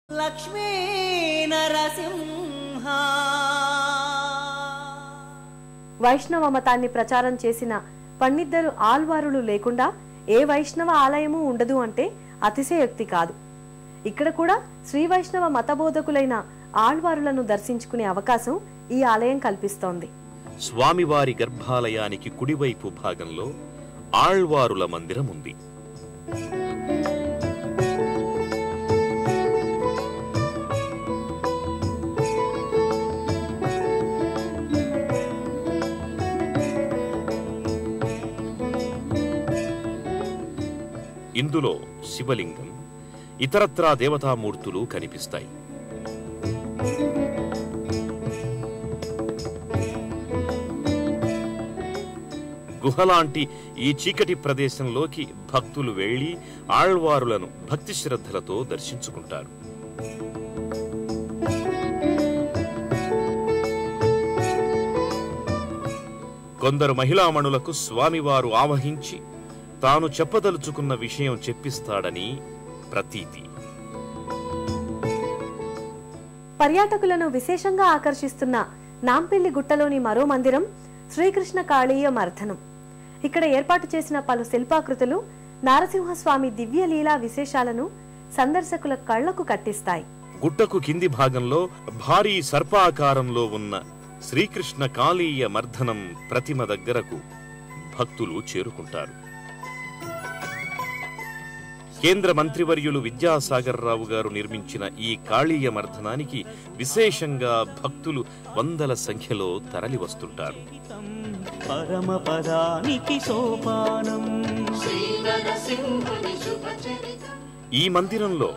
లక్ష్మీ నరసింహ. వైష్ణవ మతాన్ని ప్రచారం చేసిన పన్నిద్దరు ఆల్వారులు లేకుండా ఏ వైష్ణవ ఆలయము ఉండదు అంటే అతిశయోక్తి కాదు. ఇక్కడ కూడా శ్రీ వైష్ణవ మతబోధకులైన ఆళ్వారులను దర్శించుకునే అవకాశం ఈ ఆలయం కల్పిస్తోంది. స్వామివారి గర్భాలయానికి కుడివైపు భాగంలో ఆళ్వారుల మందిరం ఉంది. ఇందులో శివలింగం, ఇతరత్రా దేవతామూర్తులు కనిపిస్తాయి. గుహలాంటి ఈ చీకటి ప్రదేశంలోకి భక్తులు వెళ్లి ఆళ్వారులను భక్తి శ్రద్ధలతో దర్శించుకుంటారు. కొందరు మహిళామణులకు స్వామివారు ఆవహించి తాను చెప్పదలుచుకున్న విషయం చెప్పిస్తాడని ప్రతీతి. పర్యాటకులను విశేషంగా ఆకర్షిస్తున్న నాంపల్లి గుట్టలోని మరో మందిరం శ్రీకృష్ణ కాళీయ మర్ధనం. ఇక్కడ ఏర్పాటు చేసిన పలు శిల్పాకృతులు నారసింహస్వామి దివ్య లీలా విశేషాలను సందర్శకుల కళ్లకు కట్టిస్తాయి. గుట్టకు కింది భాగంలో భారీ సర్పాకారంలో ఉన్న శ్రీకృష్ణ కాళీయ మర్ధనం ప్రతిమ దగ్గరకు భక్తులు చేరుకుంటారు. కేంద్ర మంత్రివర్యులు విద్యాసాగర్ రావు గారు నిర్మించిన ఈ కాళీయ మర్ధనానికి విశేషంగా భక్తులు వందల సంఖ్యలో తరలి వస్తుంటారు. ఈ మందిరంలో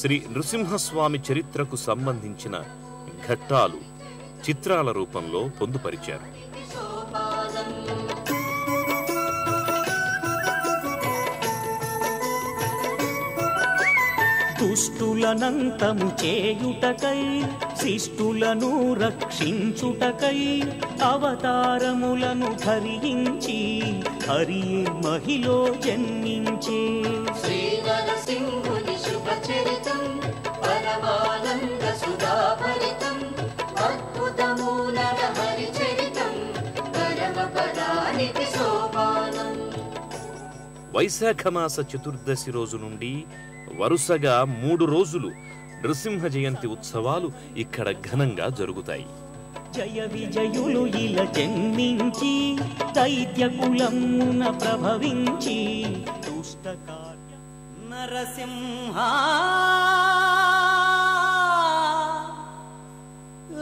శ్రీ నృసింహస్వామి చరిత్రకు సంబంధించిన ఘట్టాలు చిత్రాల రూపంలో పొందుపరిచారు. దుష్టులనంతము చేయుటకై శిష్టులను రక్షించుటకై అవతారములను ధరించి హరియే మహిలో జన్మించే శ్రీనరసింహుని శుభచరితం పరమానంద సుధాభరితం అద్భుతము నరహరి చరితం పరమపదానికి సోపానం. వైశాఖమాస చతుర్దశి రోజు నుండి వరుసగా 3 రోజులు నృసింహ జయంతి ఉత్సవాలు ఇక్కడ ఘనంగా జరుగుతాయి. జయ విజయులు ఇలా జన్మించి దైత్య కులమున ప్రభవించి దుష్ట కార్య నరసింహ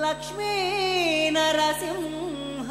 లక్ష్మీ నరసింహ.